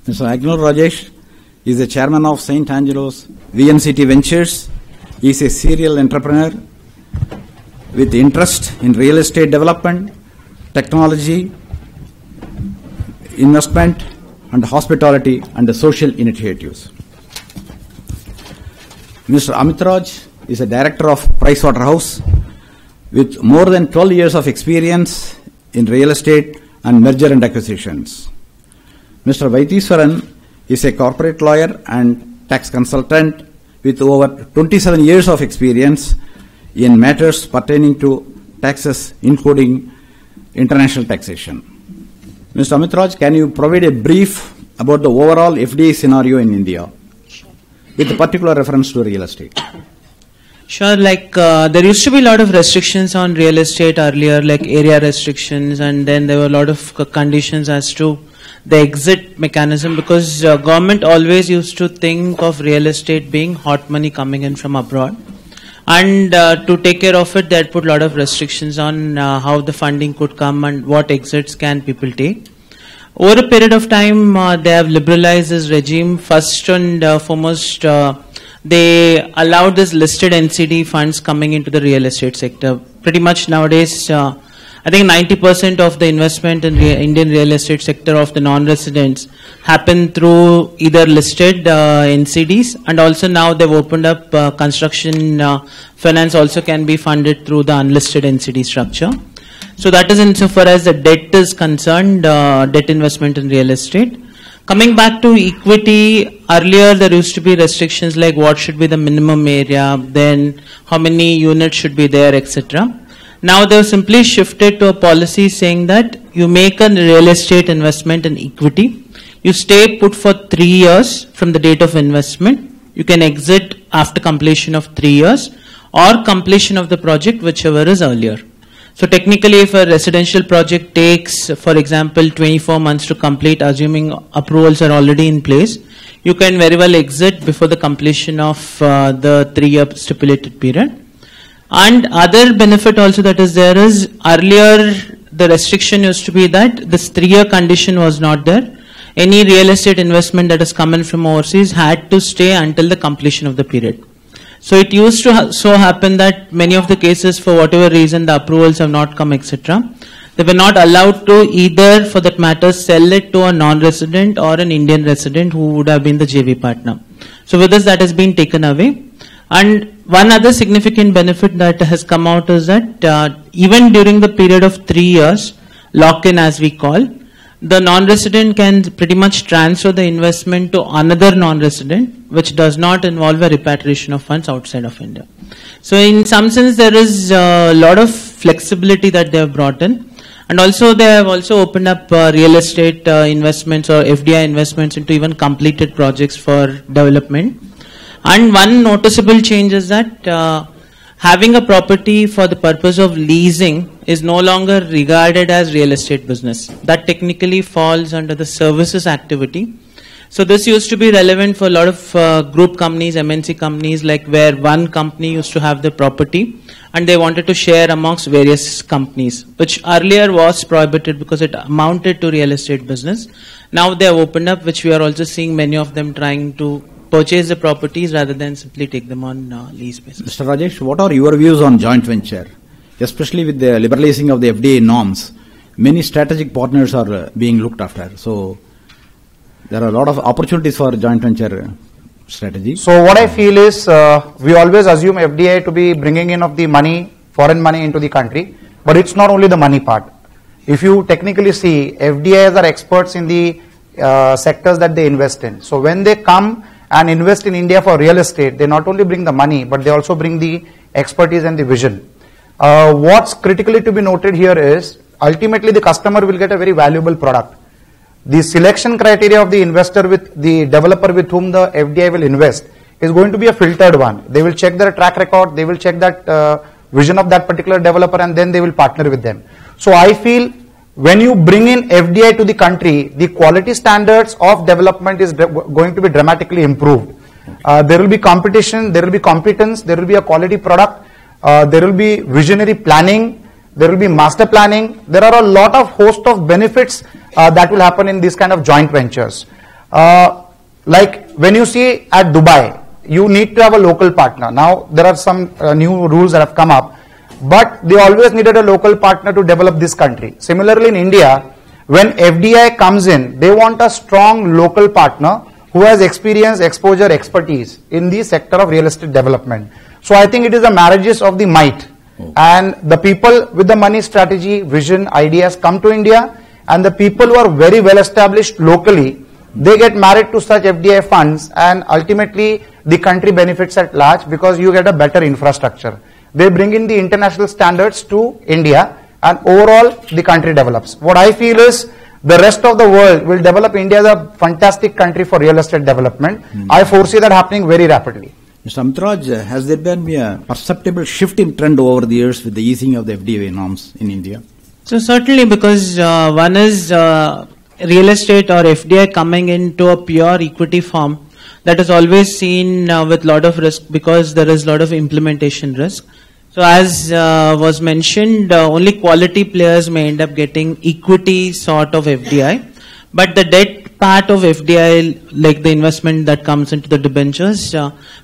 Mr. Agnur Rajesh is the chairman of St. Angelo's VNCT Ventures. He is a serial entrepreneur with interest in real estate development, technology, investment, and hospitality and social initiatives. Mr. Amit Raj is a director of Pricewaterhouse with more than 12 years of experience in real estate and merger and acquisitions. Mr. Vaithiswaran is a corporate lawyer and tax consultant with over 27 years of experience in matters pertaining to taxes, including international taxation. Mr. Amit Raj, can you provide a brief about the overall FDI scenario in India, with particular reference to real estate? Sure, there used to be a lot of restrictions on real estate earlier, like area restrictions, and then there were a lot of conditions as to the exit mechanism, because government always used to think of real estate being hot money coming in from abroad. And to take care of it, they had put a lot of restrictions on how the funding could come and what exits can people take. Over a period of time, they have liberalized this regime. First and foremost, they allowed this listed NCD funds coming into the real estate sector. Pretty much nowadays, I think 90% of the investment in Indian real estate sector of the non-residents happen through either listed NCDs, and also now they've opened up construction finance also can be funded through the unlisted NCD structure. So that is insofar as the debt is concerned, debt investment in real estate. Coming back to equity, earlier there used to be restrictions like what should be the minimum area, then how many units should be there, etc. Now they have simply shifted to a policy saying that you make a real estate investment in equity, you stay put for 3 years from the date of investment, you can exit after completion of 3 years or completion of the project, whichever is earlier. So technically, if a residential project takes, for example, 24 months to complete, assuming approvals are already in place, you can very well exit before the completion of the 3-year stipulated period. And other benefit also that is there is, earlier the restriction used to be that this 3-year condition was not there. Any real estate investment that has come in from overseas had to stay until the completion of the period. So it used to so happen that many of the cases, for whatever reason, the approvals have not come, etc. They were not allowed to either, for that matter, sell it to a non-resident or an Indian resident who would have been the JV partner. So with this, that has been taken away. And one other significant benefit that has come out is that even during the period of 3 years, lock-in as we call, the non-resident can pretty much transfer the investment to another non-resident, which does not involve a repatriation of funds outside of India. So in some sense, there is a lot of flexibility that they have brought in. And also they have also opened up real estate investments or FDI investments into even completed projects for development. And one noticeable change is that having a property for the purpose of leasing is no longer regarded as real estate business. That technically falls under the services activity. So this used to be relevant for a lot of group companies, MNC companies, like where one company used to have the property and they wanted to share amongst various companies, which earlier was prohibited because it amounted to real estate business. Now they have opened up, which we are also seeing many of them trying to purchase the properties rather than simply take them on lease basis. Mr. Rajesh, what are your views on joint venture? Especially with the liberalizing of the FDA norms, many strategic partners are being looked after. So there are a lot of opportunities for joint venture strategy. So what I feel is we always assume FDI to be bringing in of the money, foreign money into the country, but it's not only the money part. If you technically see, FDIs are experts in the sectors that they invest in. So when they come and invest in India for real estate, they not only bring the money, but they also bring the expertise and the vision. What's critically to be noted here is, ultimately the customer will get a very valuable product. The selection criteria of the investor with the developer with whom the FDI will invest is going to be a filtered one. They will check their track record, they will check that vision of that particular developer, and then they will partner with them. So I feel when you bring in FDI to the country, the quality standards of development is going to be dramatically improved. There will be competition, there will be competence, there will be a quality product, there will be visionary planning, there will be master planning. There are a lot of host of benefits that will happen in this kind of joint ventures. Like when you see at Dubai, you need to have a local partner. Now there are some new rules that have come up, but they always needed a local partner to develop this country. Similarly in India, when FDI comes in, they want a strong local partner who has experience, exposure, expertise in the sector of real estate development. So I think it is a marriages of the might. And the people with the money, strategy, vision, ideas come to India, and the people who are very well established locally, they get married to such FDI funds, and ultimately the country benefits at large because you get a better infrastructure. They bring in the international standards to India, and overall the country develops. What I feel is the rest of the world will develop India as a fantastic country for real estate development. I foresee that happening very rapidly. Mr. Amitraj, has there been a perceptible shift in trend over the years with the easing of the FDI norms in India? So certainly, because one is real estate or FDI coming into a pure equity form, that is always seen with lot of risk because there is lot of implementation risk. So as was mentioned, only quality players may end up getting equity sort of FDI, but the debt part of FDI, like the investment that comes into the debentures,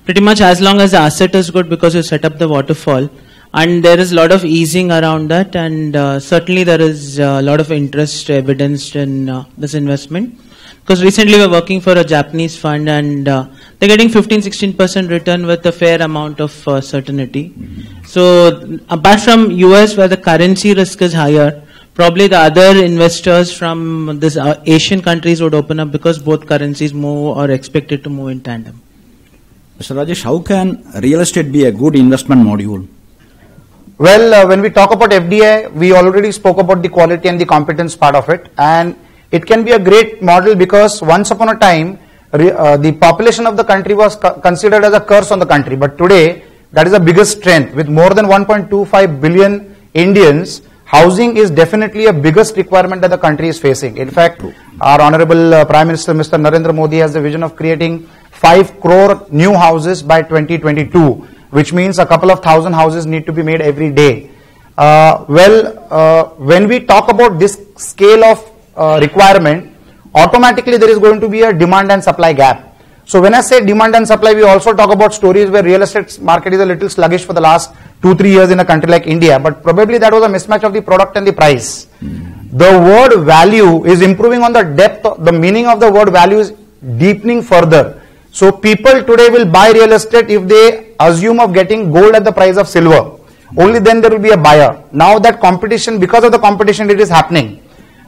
pretty much as long as the asset is good because you set up the waterfall, and there is a lot of easing around that, and certainly there is a lot of interest evidenced in this investment. Because recently we are working for a Japanese fund, and they're getting 15-16% return with a fair amount of certainty. So apart from US where the currency risk is higher, probably the other investors from this Asian countries would open up because both currencies move or expected to move in tandem. Mr. Rajesh, how can real estate be a good investment module? Well, when we talk about FDI, we already spoke about the quality and the competence part of it, and it can be a great model because once upon a time, the population of the country was considered as a curse on the country, but today that is the biggest strength. With more than 1.25 billion Indians, housing is definitely a biggest requirement that the country is facing. In fact, our Honorable Prime Minister Mr. Narendra Modi has the vision of creating 5 crore new houses by 2022, which means a couple of thousand houses need to be made every day. When we talk about this scale of requirement, automatically there is going to be a demand and supply gap. So when I say demand and supply, we also talk about stories where real estate market is a little sluggish for the last 2-3 years in a country like India, but probably that was a mismatch of the product and the price. The word value is improving on the depth, the meaning of the word value is deepening further. So people today will buy real estate if they assume of getting gold at the price of silver. Only then there will be a buyer. Now that competition, because of the competition, it is happening.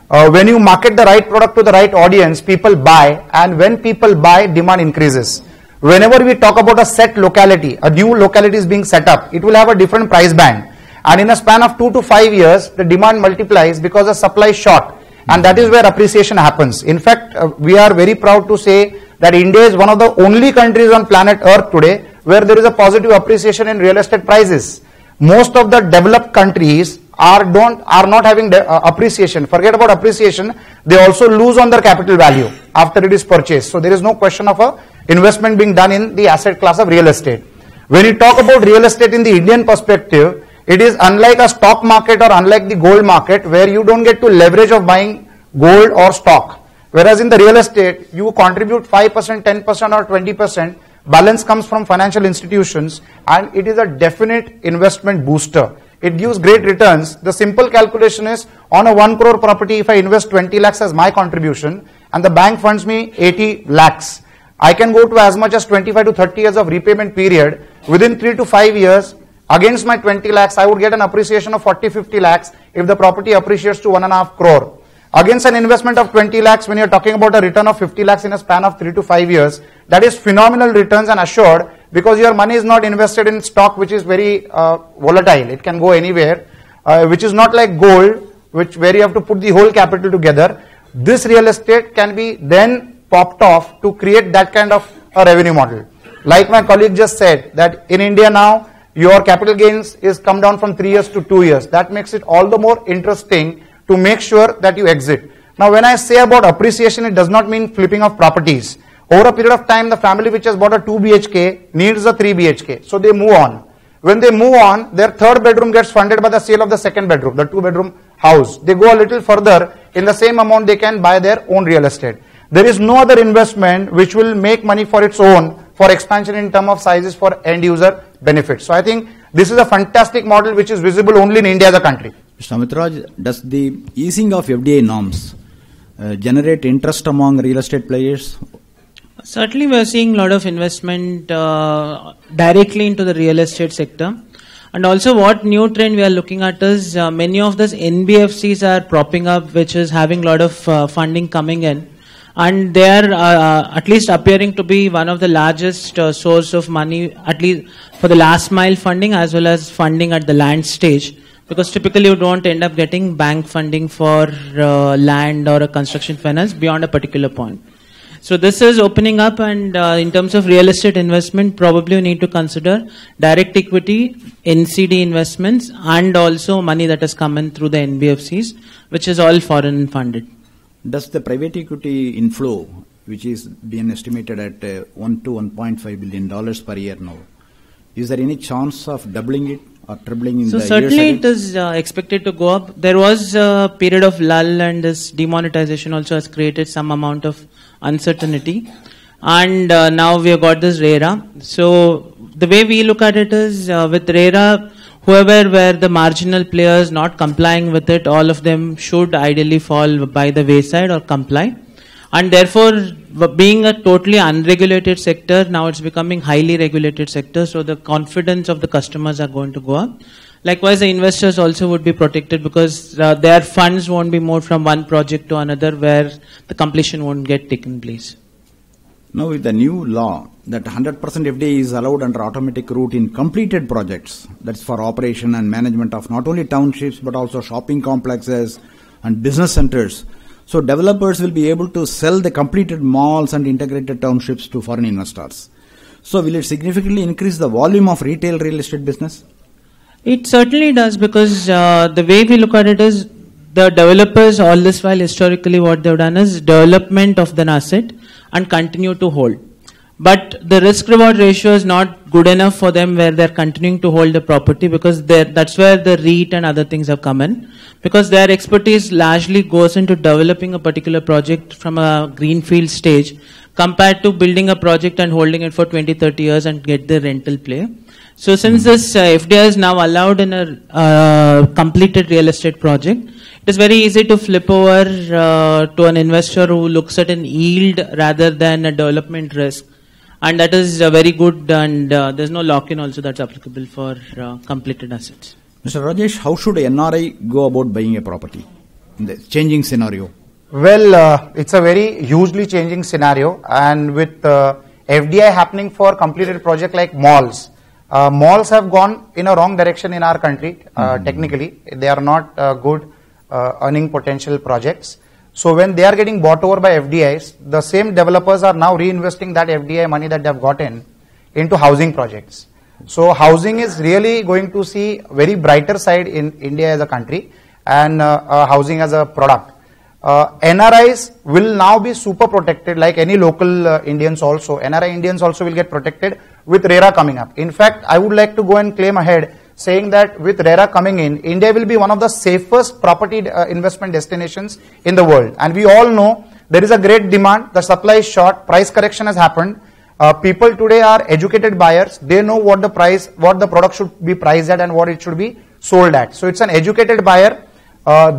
When you market the right product to the right audience, people buy, and when people buy, demand increases. Whenever we talk about a set locality, a new locality is being set up, it will have a different price band. And in a span of 2 to 5 years, the demand multiplies because the supply is short. And that is where appreciation happens. In fact, we are very proud to say that India is one of the only countries on planet Earth today where there is a positive appreciation in real estate prices. Most of the developed countries are not having appreciation. Forget about appreciation, they also lose on their capital value after it is purchased. So there is no question of a investment being done in the asset class of real estate. When you talk about real estate in the Indian perspective, it is unlike a stock market or unlike the gold market where you don't get to leverage of buying gold or stock. Whereas in the real estate, you contribute 5%, 10% or 20%, balance comes from financial institutions, and it is a definite investment booster. It gives great returns. The simple calculation is on a 1 crore property, if I invest 20 lakhs as my contribution and the bank funds me 80 lakhs, I can go to as much as 25 to 30 years of repayment period. Within 3 to 5 years, against my 20 lakhs, I would get an appreciation of 40-50 lakhs if the property appreciates to 1.5 crore. Against an investment of 20 lakhs, when you're talking about a return of 50 lakhs in a span of 3 to 5 years, that is phenomenal returns and assured because your money is not invested in stock which is very volatile. It can go anywhere, which is not like gold, where you have to put the whole capital together. This real estate can be then popped off to create that kind of a revenue model. Like my colleague just said, that in India now, your capital gains is come down from 3 years to 2 years. That makes it all the more interesting to make sure that you exit. Now when I say about appreciation, it does not mean flipping of properties. Over a period of time, the family which has bought a 2 BHK needs a 3 BHK. So they move on. When they move on, their third bedroom gets funded by the sale of the second bedroom, the 2 bedroom house. They go a little further, in the same amount they can buy their own real estate. there is no other investment which will make money for its own, for expansion in terms of sizes for end user benefits. So I think this is a fantastic model which is visible only in India as a country. Mr. Amitraj, does the easing of FDI norms generate interest among real estate players? Certainly, we are seeing a lot of investment directly into the real estate sector. And also, what new trend we are looking at is many of these NBFCs are propping up, which is having a lot of funding coming in. And they are at least appearing to be one of the largest source of money, at least for the last mile funding as well as funding at the land stage. Because typically you don't end up getting bank funding for land or a construction finance beyond a particular point. So this is opening up, and in terms of real estate investment, probably you need to consider direct equity, NCD investments, and also money that has come in through the NBFCs, which is all foreign funded. Does the private equity inflow, which is being estimated at $1 to $1.5 billion per year now, is there any chance of doubling it or tripling in the years ahead? So certainly it is expected to go up. There was a period of lull, and this demonetization also has created some amount of uncertainty. And now we have got this RERA. So the way we look at it is with RERA, whoever were the marginal players not complying with it, all of them should ideally fall by the wayside or comply. And therefore, being a totally unregulated sector, now it's becoming highly regulated sector, so the confidence of the customers are going to go up. Likewise, the investors also would be protected because their funds won't be moved from one project to another where the completion won't get taken place. Now with the new law that 100% FDI is allowed under automatic route in completed projects, that's for operation and management of not only townships but also shopping complexes and business centers. So developers will be able to sell the completed malls and integrated townships to foreign investors. So will it significantly increase the volume of retail real estate business? It certainly does, because the way we look at it is the developers all this while historically what they've done is development of an asset and continue to hold. But the risk reward ratio is not good enough for them where they're continuing to hold the property, because that's where the REIT and other things have come in. Because their expertise largely goes into developing a particular project from a greenfield stage compared to building a project and holding it for 20-30 years and get the rental play. So since this FDI is now allowed in a completed real estate project, it is very easy to flip over to an investor who looks at an yield rather than a development risk. And that is very good, and there's no lock-in also that's applicable for completed assets. Mr. Rajesh, how should a NRI go about buying a property in the changing scenario? Well, it's a very hugely changing scenario, and with FDI happening for completed project like malls, malls have gone in a wrong direction in our country. Technically, they are not good earning potential projects. So when they are getting bought over by FDIs, the same developers are now reinvesting that FDI money that they have gotten into housing projects. So housing is really going to see very brighter side in India as a country, and housing as a product. NRIs will now be super protected like any local Indians also. NRI Indians also will get protected with RERA coming up. In fact, I would like to go and claim ahead saying that with RERA coming in, India will be one of the safest property investment destinations in the world. And we all know there is a great demand, the supply is short, price correction has happened. People today are educated buyers. They know what the product should be priced at and what it should be sold at. So it's an educated buyer.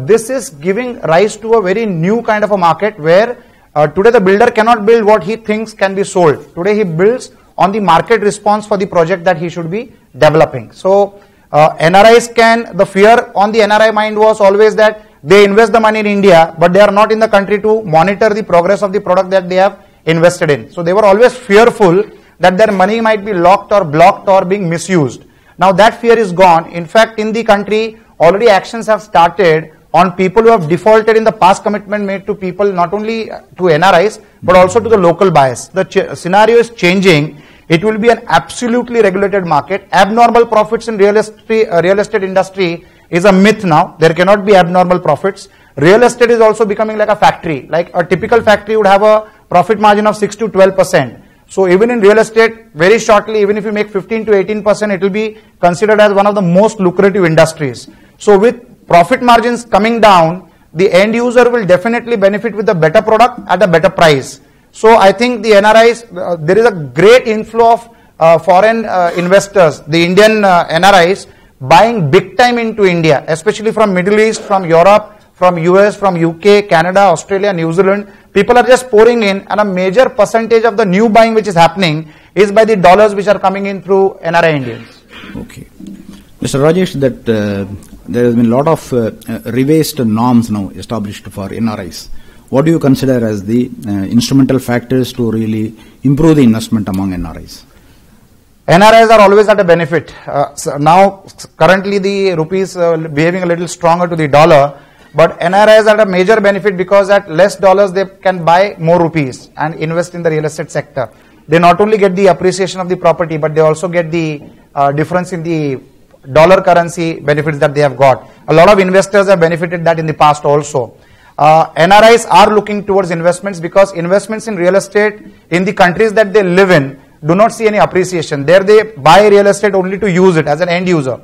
This is giving rise to a very new kind of a market where today the builder cannot build what he thinks can be sold. Today he builds on the market response for the project that he should be developing. So NRIs the fear on the NRI mind was always that they invest the money in India, but they are not in the country to monitor the progress of the product that they have invested in. So they were always fearful that their money might be locked or blocked or being misused. Now that fear is gone. In fact, in the country, already actions have started on people who have defaulted in the past commitment made to people, not only to NRIs, but also to the local buyers. The scenario is changing. It will be an absolutely regulated market. Abnormal profits in real estate industry is a myth now. There cannot be abnormal profits. Real estate is also becoming like a factory. Like a typical factory would have a profit margin of 6 to 12%. So even in real estate, very shortly, even if you make 15 to 18%, it will be considered as one of the most lucrative industries. So with profit margins coming down, the end user will definitely benefit with a better product at a better price. So I think the NRIs, there is a great inflow of foreign investors, the Indian NRIs buying big time into India, especially from Middle East, from Europe, from US, from UK, Canada, Australia, New Zealand. People are just pouring in, and a major percentage of the new buying which is happening is by the dollars which are coming in through NRI Indians. Okay. Mr. Rajesh, that there has been a lot of revised norms now established for NRIs. What do you consider as the instrumental factors to really improve the investment among NRIs? NRIs are always at a benefit. So now, currently the rupee is behaving a little stronger to the dollar, but NRIs are at a major benefit because at less dollars they can buy more rupees and invest in the real estate sector. They not only get the appreciation of the property, but they also get the difference in the dollar currency benefits that they have got. A lot of investors have benefited that in the past also. NRIs are looking towards investments because investments in real estate in the countries that they live in do not see any appreciation. There they buy real estate only to use it as an end user.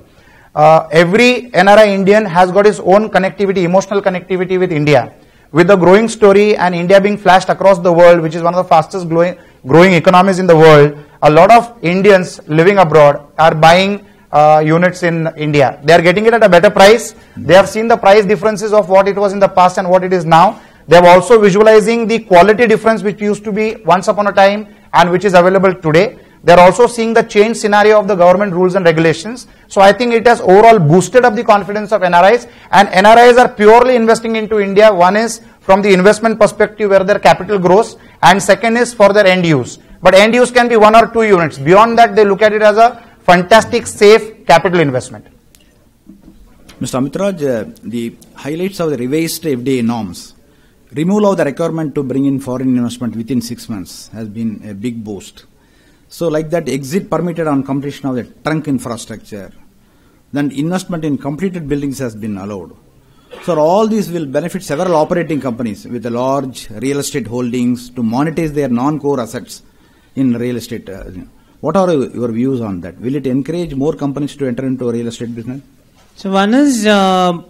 Every NRI Indian has got his own connectivity, emotional connectivity with India. With the growing story and India being flashed across the world, which is one of the fastest growing economies in the world, a lot of Indians living abroad are buying units in India. They are getting it at a better price. They have seen the price differences of what it was in the past and what it is now. They are also visualizing the quality difference which used to be once upon a time and which is available today. They are also seeing the change scenario of the government rules and regulations. So I think it has overall boosted up the confidence of NRIs, and NRIs are purely investing into India. One is from the investment perspective where their capital grows, and second is for their end use. But end use can be 1 or 2 units. Beyond that, they look at it as a fantastic, safe capital investment. Mr. Amitraj, the highlights of the revised FDI norms, removal of the requirement to bring in foreign investment within 6 months has been a big boost. So like that, exit permitted on completion of the trunk infrastructure, then investment in completed buildings has been allowed. So all these will benefit several operating companies with a large real estate holdings to monetize their non-core assets in real estate. What are your views on that? Will it encourage more companies to enter into real estate business? So one is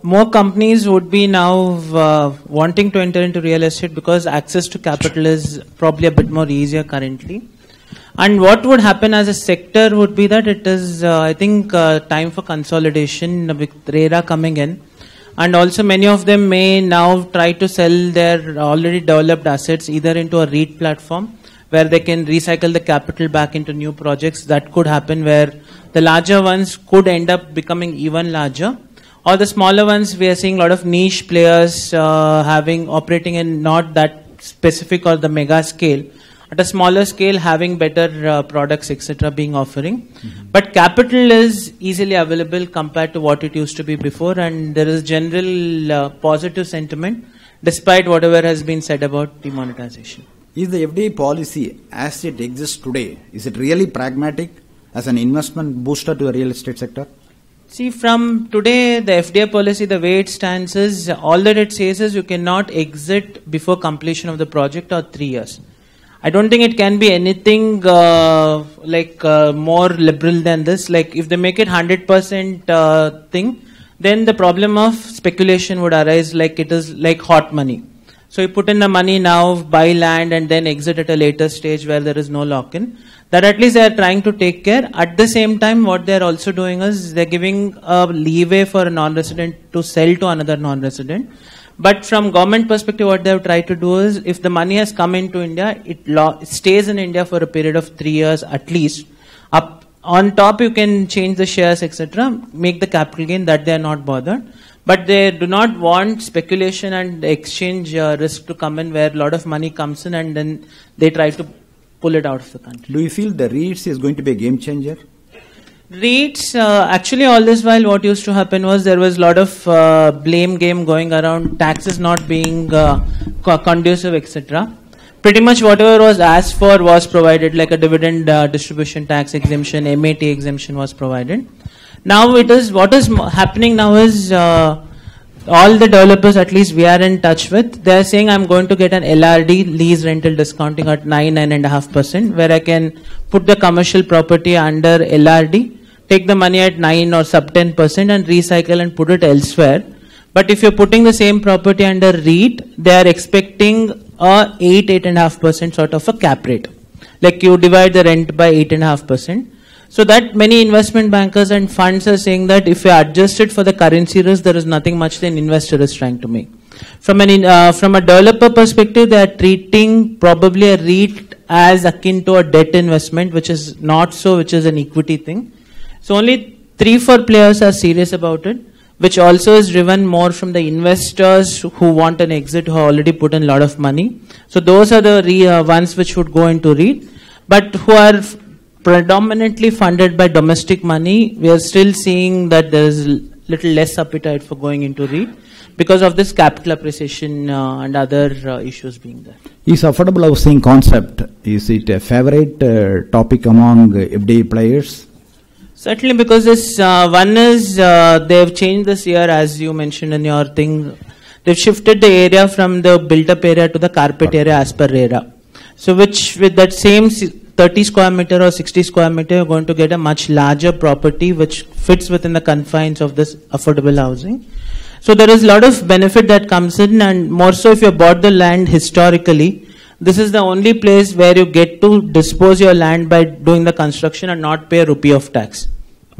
more companies would be now wanting to enter into real estate because access to capital is probably a bit more easier currently. And what would happen as a sector would be that it is, I think, time for consolidation with RERA coming in. And also many of them may now try to sell their already developed assets either into a REIT platform where they can recycle the capital back into new projects. That could happen where the larger ones could end up becoming even larger. Or the smaller ones, we are seeing a lot of niche players operating in not that specific or the mega scale. At a smaller scale, having better products, etc., being offering. Mm-hmm. But capital is easily available compared to what it used to be before, and there is general positive sentiment despite whatever has been said about demonetization. Is the FDI policy as it exists today, is it really pragmatic as an investment booster to the real estate sector? See, from today, the FDI policy, the way it stands is, all that it says is you cannot exit before completion of the project or 3 years. I don't think it can be anything more liberal than this. Like if they make it 100% thing, then the problem of speculation would arise, like it is like hot money. So you put in the money now, buy land and then exit at a later stage where there is no lock-in. That at least they are trying to take care. At the same time, what they are also doing is they are giving a leeway for a non-resident to sell to another non-resident. But from government perspective, what they have tried to do is, if the money has come into India, it stays in India for a period of 3 years at least. Up on top, you can change the shares, etc., make the capital gain. That they are not bothered. But they do not want speculation and exchange risk to come in, where a lot of money comes in and then they try to pull it out of the country. Do you feel the REITs is going to be a game changer? REITs, actually all this while what used to happen was there was a lot of blame game going around, taxes not being conducive, etc. Pretty much whatever was asked for was provided, like a dividend distribution tax exemption, MAT exemption was provided. Now it is, what is happening now is all the developers, at least we are in touch with, they are saying I'm going to get an LRD, lease rental discounting at 9.5%, where I can put the commercial property under LRD, take the money at 9 or sub 10% and recycle and put it elsewhere. But if you're putting the same property under REIT, they are expecting a 8.5% sort of a cap rate. Like you divide the rent by 8.5%. So that many investment bankers and funds are saying that if you adjust it for the currency risk, there is nothing much the investor is trying to make. From a developer perspective, they are treating probably a REIT as akin to a debt investment, which is not so, which is an equity thing. So only 3-4 players are serious about it, which also is driven more from the investors who want an exit, who already put in a lot of money. So those are the ones which would go into REIT, but who are predominantly funded by domestic money. We are still seeing that there is little less appetite for going into REIT because of this capital appreciation and other issues being there. Is affordable housing concept, is it a favorite topic among FDI players? Certainly, because this one is they have changed this year, as you mentioned in your thing. They've shifted the area from the built-up area to the carpet area as per RERA. So, which with that same 30 square meter or 60 square meter, you're going to get a much larger property which fits within the confines of this affordable housing. So, there is a lot of benefit that comes in, and more so if you bought the land historically. This is the only place where you get to dispose your land by doing the construction and not pay a rupee of tax.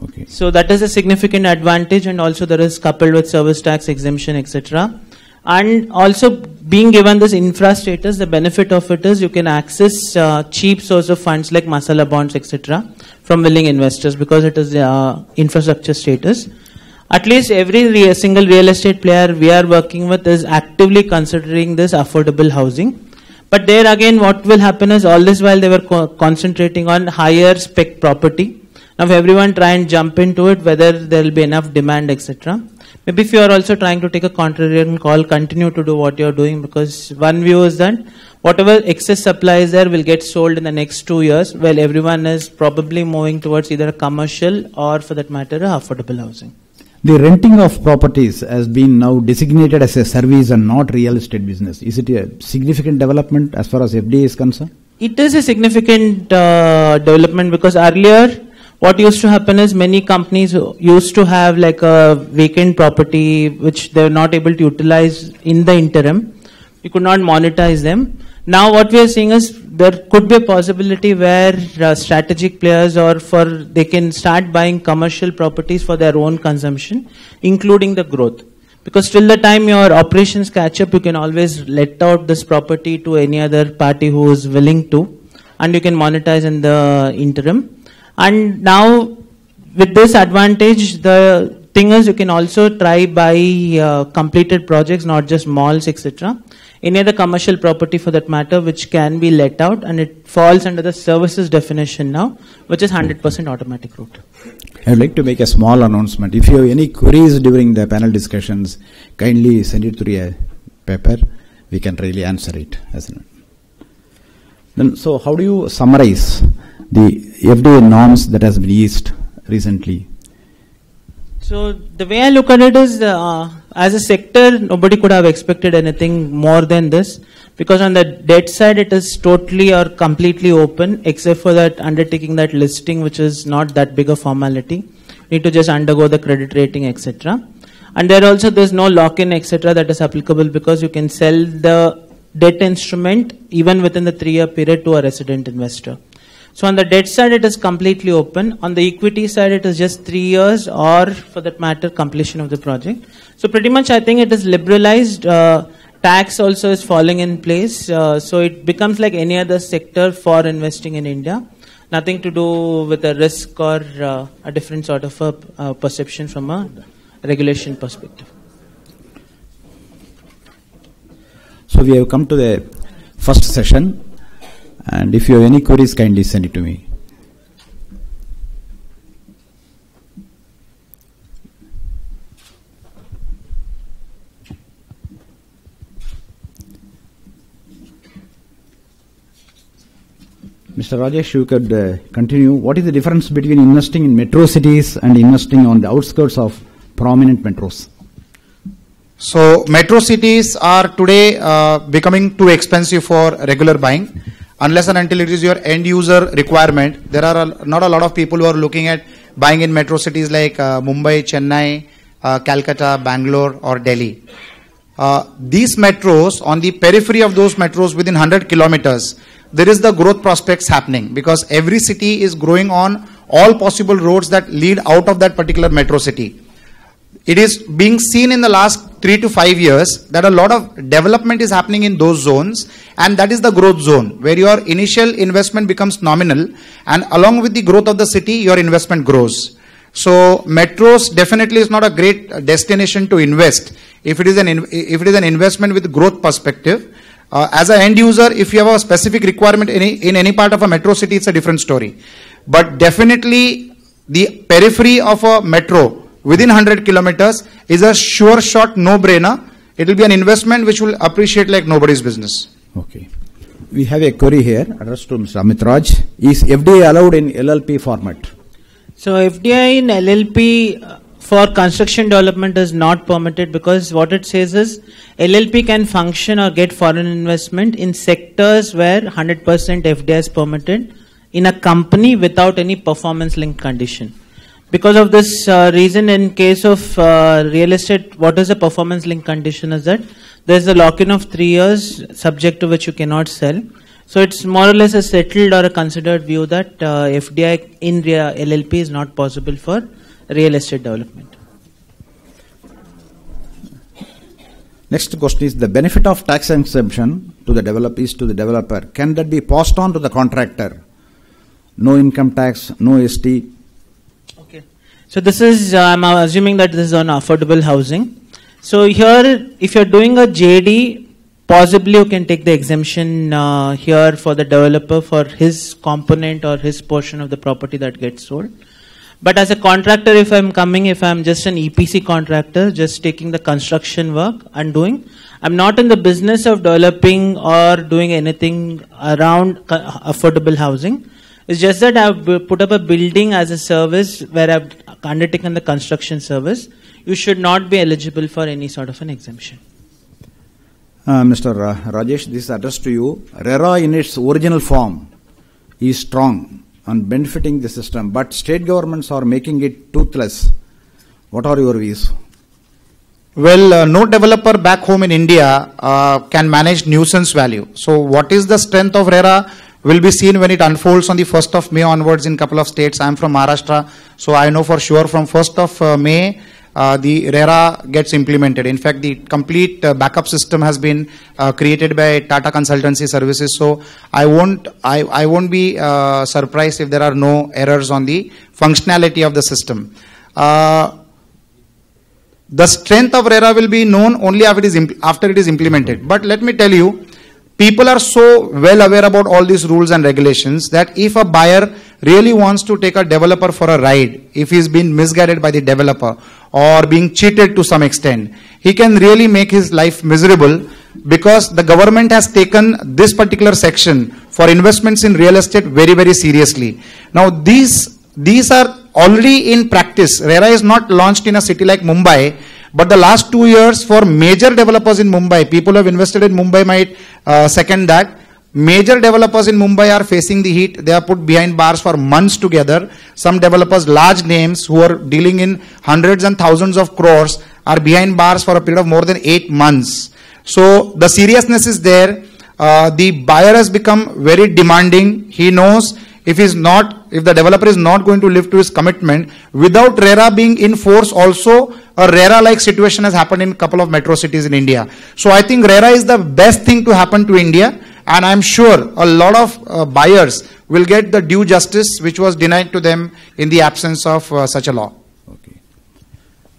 Okay. So that is a significant advantage, and also there is coupled with service tax exemption, etc. And also being given this infra status, the benefit of it is you can access cheap source of funds like masala bonds, etc. from willing investors because it is infrastructure status. At least every single real estate player we are working with is actively considering this affordable housing. But there again, what will happen is all this while they were concentrating on higher spec property. Now, if everyone try and jump into it, whether there will be enough demand, etc. Maybe if you are also trying to take a contrarian call, continue to do what you are doing, because one view is that whatever excess supply is there will get sold in the next 2 years, while everyone is probably moving towards either a commercial or, for that matter, a affordable housing. The renting of properties has been now designated as a service and not real estate business. Is it a significant development as far as FDI is concerned? It is a significant development, because earlier what used to happen is many companies used to have like a vacant property which they were not able to utilize in the interim. You could not monetize them. Now what we are seeing is there could be a possibility where strategic players they can start buying commercial properties for their own consumption, including the growth. Because till the time your operations catch up, you can always let out this property to any other party who is willing to, and you can monetize in the interim. And now with this advantage, the thing is you can also try buy completed projects, not just malls, etc. Any other commercial property for that matter, which can be let out, and it falls under the services definition now, which is 100% automatic route. I would like to make a small announcement. If you have any queries during the panel discussions, kindly send it through a paper. We can really answer it. Then, so how do you summarize the FDA norms that has been eased recently? So the way I look at it is, as a sector, nobody could have expected anything more than this, because on the debt side, it is totally or completely open, except for that undertaking that listing, which is not that big a formality. You need to just undergo the credit rating, etc. And there also there's no lock-in, etc. that is applicable, because you can sell the debt instrument even within the 3-year period to a resident investor. So on the debt side, it is completely open. On the equity side, it is just 3 years, or for that matter, completion of the project. So pretty much, I think it is liberalized. Tax also is falling in place. So it becomes like any other sector for investing in India. Nothing to do with a risk or a different sort of a perception from a regulation perspective. So we have come to the first session. And if you have any queries, kindly send it to me. Mr. Rajesh, you could continue. What is the difference between investing in metro cities and investing on the outskirts of prominent metros? So metro cities are today becoming too expensive for regular buying. Unless and until it is your end user requirement, there are not a lot of people who are looking at buying in metro cities like Mumbai, Chennai, Calcutta, Bangalore or Delhi. These metros, on the periphery of those metros within 100 kilometers, there is the growth prospects happening because every city is growing on all possible roads that lead out of that particular metro city. It is being seen in the last 3 to 5 years that a lot of development is happening in those zones, and that is the growth zone where your initial investment becomes nominal, and along with the growth of the city, your investment grows. So metros definitely is not a great destination to invest if it is an investment with growth perspective. As an end user, if you have a specific requirement in any part of a metro city, it's a different story. But definitely the periphery of a metro within 100 kilometers is a sure shot no-brainer. It will be an investment which will appreciate like nobody's business. Okay. We have a query here addressed to Mr. Amit Raj. Is FDI allowed in LLP format? So FDI in LLP for construction development is not permitted because what it says is LLP can function or get foreign investment in sectors where 100% FDI is permitted in a company without any performance linked condition. Because of this reason, in case of real estate, what is the performance linked condition is that there is a lock-in of 3 years subject to which you cannot sell. So it's more or less a settled or a considered view that FDI in LLP is not possible for real estate development. Next question is the benefit of tax exemption to the developer. Can that be passed on to the contractor? No income tax, no ST. Okay. So this is, I'm assuming that this is on affordable housing. So here, if you're doing a JD, possibly you can take the exemption here for the developer for his component or his portion of the property that gets sold. But as a contractor, if I'm just an EPC contractor, just taking the construction work and doing, I'm not in the business of developing or doing anything around affordable housing. It's just that I've put up a building as a service where I've undertaken the construction service. You should not be eligible for any sort of an exemption. Mr. Rajesh, this is addressed to you. RERA in its original form is strong and benefiting the system, but state governments are making it toothless. What are your views? Well, no developer back home in India can manage nuisance value. So what is the strength of RERA will be seen when it unfolds on the 1st of May onwards in a couple of states. I am from Maharashtra, so I know for sure from 1st of May, the RERA gets implemented. In fact, the complete backup system has been created by Tata Consultancy Services. So I won't be surprised if there are no errors on the functionality of the system. The strength of RERA will be known only after it is implemented. But let me tell you, people are so well aware about all these rules and regulations that if a buyer really wants to take a developer for a ride, if he's been misguided by the developer or being cheated to some extent, he can really make his life miserable because the government has taken this particular section for investments in real estate very, very seriously. Now, these are already in practice. RERA is not launched in a city like Mumbai, but the last 2 years for major developers in Mumbai, people who have invested in Mumbai might second that. Major developers in Mumbai are facing the heat. They are put behind bars for months together. Some developers, large names who are dealing in hundreds and thousands of crores, are behind bars for a period of more than 8 months. So the seriousness is there. The buyer has become very demanding. He knows if the developer is not going to live to his commitment, without RERA being in force also, a RERA-like situation has happened in a couple of metro cities in India. So I think RERA is the best thing to happen to India, and I'm sure a lot of buyers will get the due justice which was denied to them in the absence of such a law. Okay.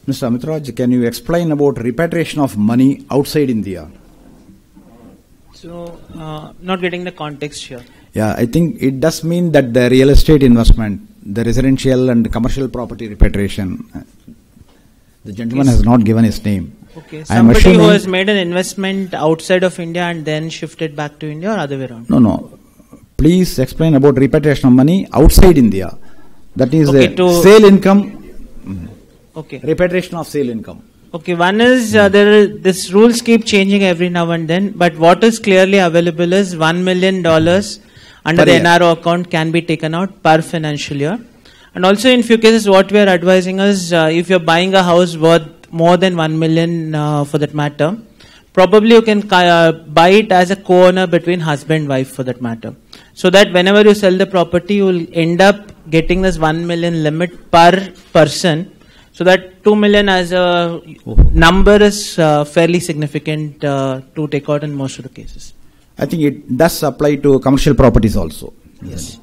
Mr. Amit Raj, can you explain about repatriation of money outside India? So, not getting the context here. Yeah, I think it does mean that the real estate investment, the residential and commercial property repatriation, the gentleman has not given his name. Okay, somebody who has made an investment outside of India and then shifted back to India or other way around? No. Please explain about repatriation of money outside India. That is sale income. Okay. Repatriation of sale income. Okay, one is these rules keep changing every now and then, but what is clearly available is $1 million under the NRO account can be taken out per financial year. And also in few cases what we are advising is if you're buying a house worth more than 1 million for that matter, probably you can buy it as a co-owner between husband and wife for that matter. So that whenever you sell the property, you will end up getting this 1 million limit per person. So that 2 million as a number is fairly significant to take out in most of the cases. I think it does apply to commercial properties also. Yes.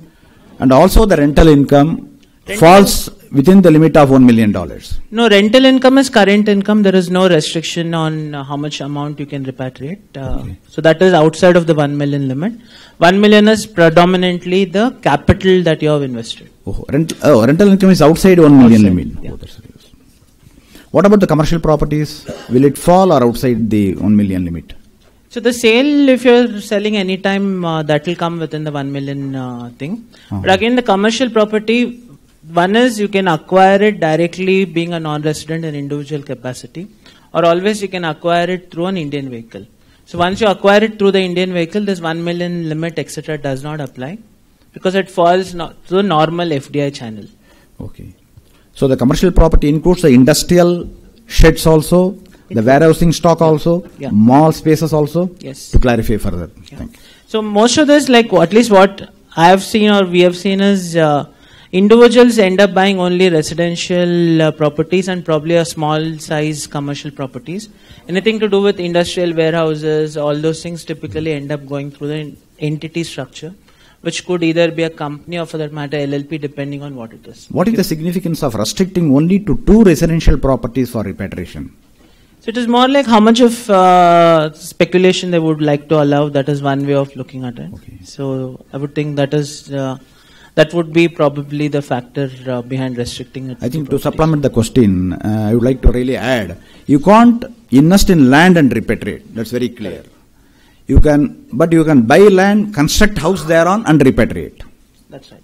And also the rental income falls within the limit of $1 million. No, rental income is current income. There is no restriction on how much amount you can repatriate. Okay. So that is outside of the 1 million limit. 1 million is predominantly the capital that you have invested. Rental income is outside 1 million limit. Yeah. Oh, that's serious. What about the commercial properties? Will it fall or outside the 1 million limit? So the sale, if you're selling anytime, that will come within the 1 million thing. But again, the commercial property, one is you can acquire it directly being a non-resident in individual capacity, or always you can acquire it through an Indian vehicle. So once you acquire it through the Indian vehicle, this 1 million limit, etc. does not apply because it falls to the normal FDI channel. Okay. So the commercial property includes the industrial sheds also, the warehousing stock also, mall spaces also. Yes. To clarify further. Yeah. Thank you. So most of this, like at least what I have seen or we have seen is individuals end up buying only residential properties and probably a small size commercial properties. Anything to do with industrial warehouses, all those things typically end up going through the entity structure, which could either be a company or for that matter LLP depending on what it is. What is the significance of restricting only to 2 residential properties for repatriation? So it is more like how much of speculation they would like to allow. That is one way of looking at it. Okay. So I would think that is that would be probably the factor behind restricting it. I think to supplement the question, I would like to really add, you can't invest in land and repatriate. That's very clear. You can, but you can buy land, construct house thereon and repatriate. That's right.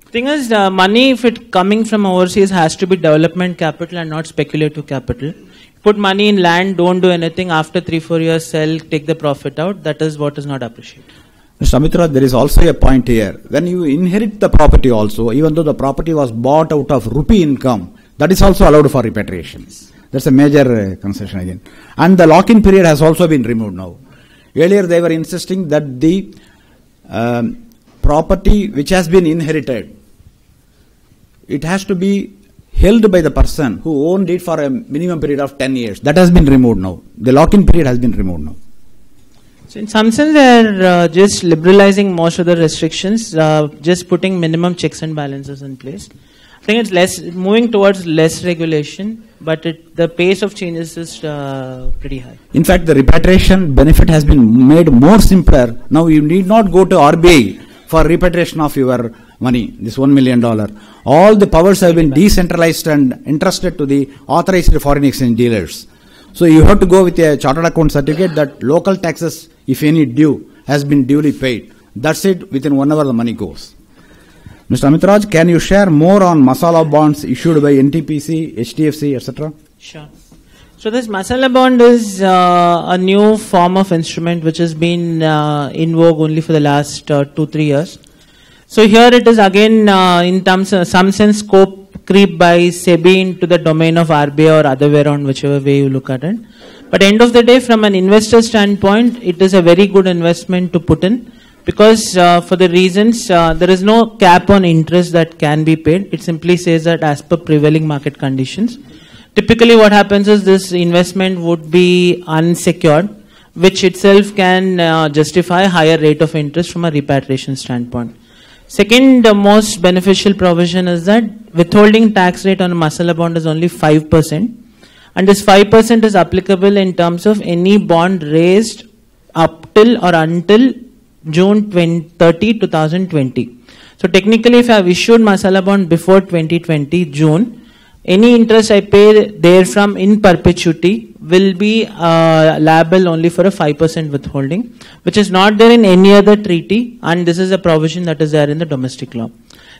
Thing is, money, if it coming from overseas, has to be development capital and not speculative capital. Put money in land, don't do anything. After 3-4 years, sell, take the profit out. That is what is not appreciated. Mr. Amitra, there is also a point here. When you inherit the property also, even though the property was bought out of rupee income, that is also allowed for repatriation. That's a major concession again. And the lock-in period has also been removed now. Earlier they were insisting that the property which has been inherited, it has to be held by the person who owned it for a minimum period of 10 years. That has been removed now. The lock-in period has been removed now. So in some sense, they are just liberalizing most of the restrictions, just putting minimum checks and balances in place. I think it's less moving towards less regulation, but the pace of changes is pretty high. In fact, the repatriation benefit has been made more simpler. Now you need not go to RBI for repatriation of your money, this $1 million. All the powers have been decentralized and entrusted to the authorized foreign exchange dealers. So you have to go with a chartered account certificate that local taxes, if any due, has been duly paid. That's it, within 1 hour the money goes. Mr. Amitraj, can you share more on masala bonds issued by NTPC, HDFC, etc.? Sure. So this masala bond is a new form of instrument which has been in vogue only for the last 2-3 years. So here it is again in terms of some sense scope creep by SEBI into the domain of RBI or other way around, whichever way you look at it. But end of the day, from an investor standpoint, it is a very good investment to put in because for the reasons there is no cap on interest that can be paid. It simply says that as per prevailing market conditions. Typically what happens is this investment would be unsecured, which itself can justify a higher rate of interest from a repatriation standpoint. Second most beneficial provision is that withholding tax rate on a masala bond is only 5%. And this 5% is applicable in terms of any bond raised up till or until June 30, 2020. So technically if I have issued masala bond before 2020 June, any interest I pay therefrom in perpetuity will be liable only for a 5% withholding, which is not there in any other treaty, and this is a provision that is there in the domestic law.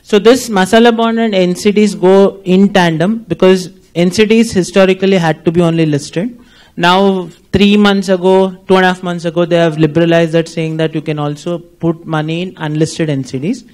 So this masala bond and NCDs go in tandem because NCDs historically had to be only listed. Now 3 months ago, 2.5 months ago, they have liberalized that, saying that you can also put money in unlisted NCDs.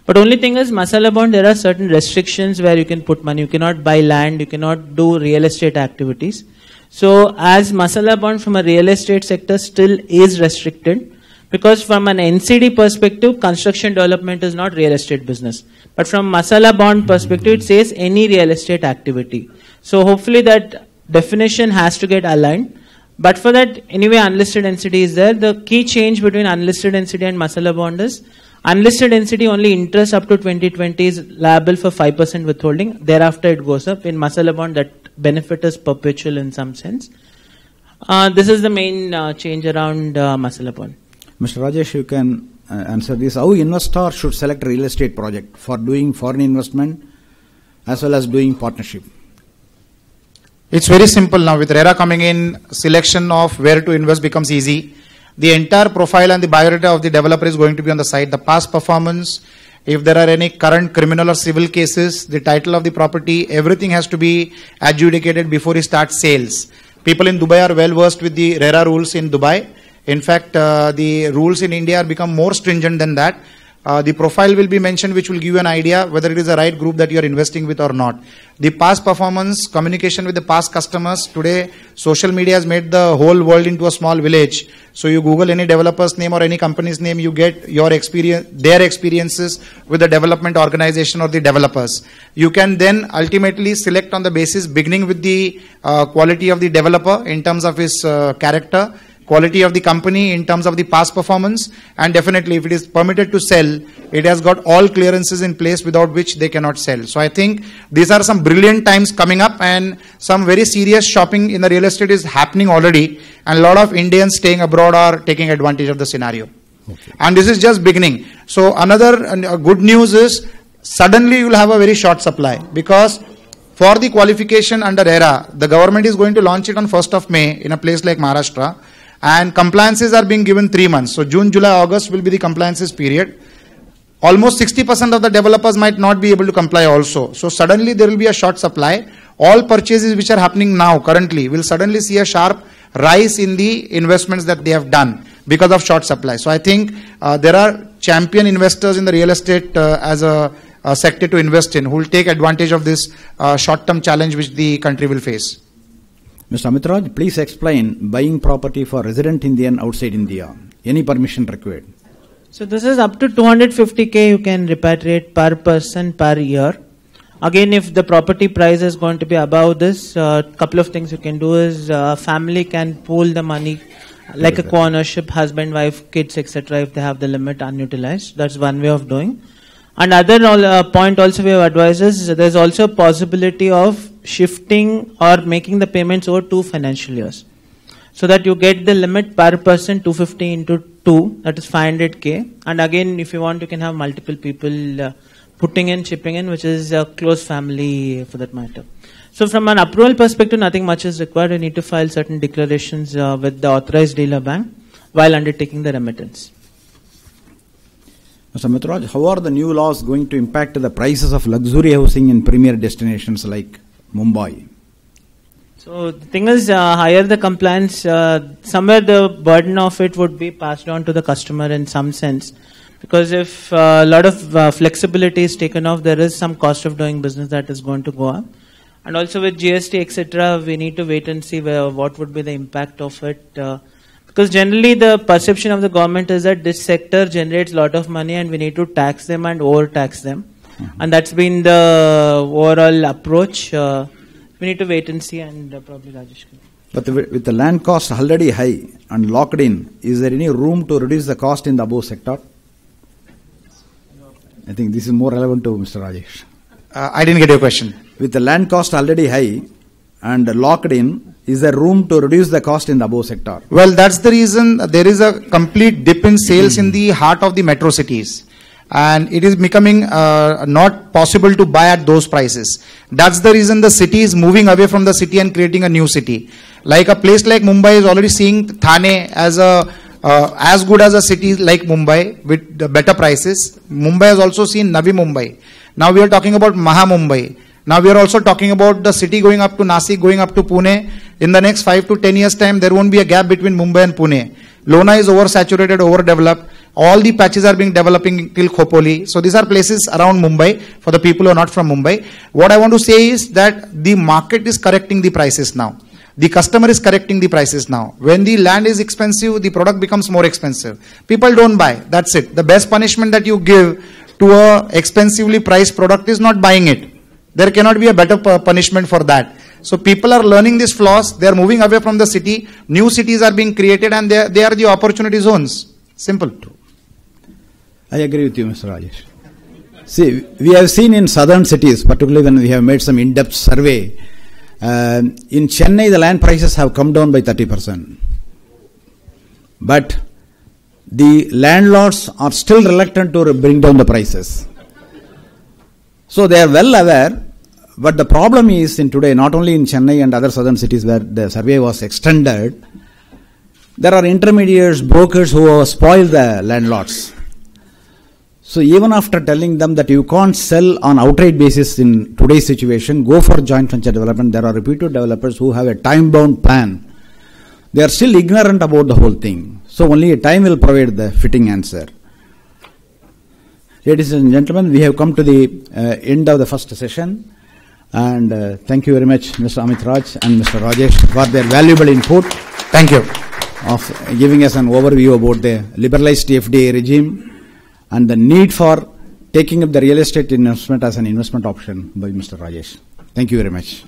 But only thing is, masala bond, there are certain restrictions where you can put money. You cannot buy land, you cannot do real estate activities. So as masala bond from a real estate sector still is restricted, because from an NCD perspective, construction development is not real estate business. But from masala bond perspective, it says any real estate activity. So hopefully that definition has to get aligned. But for that, anyway, unlisted NCD is there. The key change between unlisted NCD and masala bond is, unlisted NCD only interest up to 2020 is liable for 5% withholding. Thereafter it goes up. In masala bond, that benefit is perpetual in some sense. This is the main change around masala bond. Mr. Rajesh, you can answer this. How investor should select a real estate project for doing foreign investment as well as doing partnership? It's very simple now. With RERA coming in, selection of where to invest becomes easy. The entire profile and the biodata of the developer is going to be on the site. The past performance, if there are any current criminal or civil cases, the title of the property, everything has to be adjudicated before he starts sales. People in Dubai are well versed with the RERA rules in Dubai. In fact, the rules in India are become more stringent than that. The profile will be mentioned, which will give you an idea whether it is the right group that you are investing with or not. The past performance, communication with the past customers. Today, social media has made the whole world into a small village. So you Google any developer's name or any company's name, you get your experience, their experiences with the development organization or the developers. You can then ultimately select on the basis, beginning with the quality of the developer in terms of his character, quality of the company in terms of the past performance, and definitely if it is permitted to sell, it has got all clearances in place without which they cannot sell. So I think these are some brilliant times coming up, and some very serious shopping in the real estate is happening already, and a lot of Indians staying abroad are taking advantage of the scenario. Okay. And this is just beginning. So another good news is, suddenly you will have a very short supply, because for the qualification under RERA, the government is going to launch it on 1st of May in a place like Maharashtra. And compliances are being given 3 months. So June, July, August will be the compliances period. Almost 60% of the developers might not be able to comply also. So suddenly there will be a short supply. All purchases which are happening now currently will suddenly see a sharp rise in the investments that they have done because of short supply. So I think there are champion investors in the real estate as a sector to invest in, who will take advantage of this short-term challenge which the country will face. Mr. Amitraj, please explain buying property for resident Indian outside India. Any permission required? So this is up to 250k you can repatriate per person per year. Again, if the property price is going to be above this, couple of things you can do is family can pool the money like a co-ownership, husband, wife, kids, etc. if they have the limit unutilized. That's one way of doing. Another point also we have advised is there's also a possibility of shifting or making the payments over 2 financial years. So that you get the limit per person 250 into 2, that is 500k. And again, if you want, you can have multiple people putting in, chipping in, which is a close family for that matter. So from an approval perspective, nothing much is required. You need to file certain declarations with the authorized dealer bank while undertaking the remittance. Mr. Mitraj, how are the new laws going to impact the prices of luxury housing in premier destinations like Mumbai? So the thing is, higher the compliance, somewhere the burden of it would be passed on to the customer in some sense. Because if a lot of flexibility is taken off, there is some cost of doing business that is going to go up. And also with GST, etc., we need to wait and see what would be the impact of it. Because generally the perception of the government is that this sector generates a lot of money and we need to tax them and overtax them. Mm-hmm. And that's been the overall approach. We need to wait and see, and probably Rajesh can. But with the land cost already high and locked in, is there any room to reduce the cost in the above sector? I think this is more relevant to Mr. Rajesh. I didn't get your question. With the land cost already high and locked in, is there room to reduce the cost in the above sector? Well, that's the reason there is a complete dip in sales in the heart of the metro cities. And it is becoming not possible to buy at those prices. That's the reason the city is moving away from the city and creating a new city. Like a place like Mumbai is already seeing Thane as a as good as a city like Mumbai with the better prices. Mumbai has also seen Navi Mumbai. Now we are talking about Maha Mumbai. Now we are also talking about the city going up to Nasik, going up to Pune. In the next 5 to 10 years time, there won't be a gap between Mumbai and Pune. Lona is oversaturated, overdeveloped. All the patches are being developing till Khopoli. So these are places around Mumbai for the people who are not from Mumbai. What I want to say is that the market is correcting the prices now. The customer is correcting the prices now. When the land is expensive, the product becomes more expensive. People don't buy. That's it. The best punishment that you give to a expensively priced product is not buying it. There cannot be a better punishment for that. So people are learning these flaws. They are moving away from the city. New cities are being created and they are the opportunity zones. Simple. I agree with you, Mr. Rajesh. See, we have seen in southern cities, particularly when we have made some in-depth survey, in Chennai the land prices have come down by 30%. But the landlords are still reluctant to bring down the prices. So they are well aware, but the problem is in today, not only in Chennai and other southern cities where the survey was extended, there are intermediaries, brokers who have spoiled the landlords. So even after telling them that you can't sell on outright basis in today's situation, go for joint venture development, there are reputed developers who have a time-bound plan. They are still ignorant about the whole thing. So only time will provide the fitting answer. Ladies and gentlemen, we have come to the end of the first session. And thank you very much, Mr. Amit Raj and Mr. Rajesh, for their valuable input. Thank you. Of giving us an overview about the liberalized FDI regime and the need for taking up the real estate investment as an investment option by Mr. Rajesh. Thank you very much.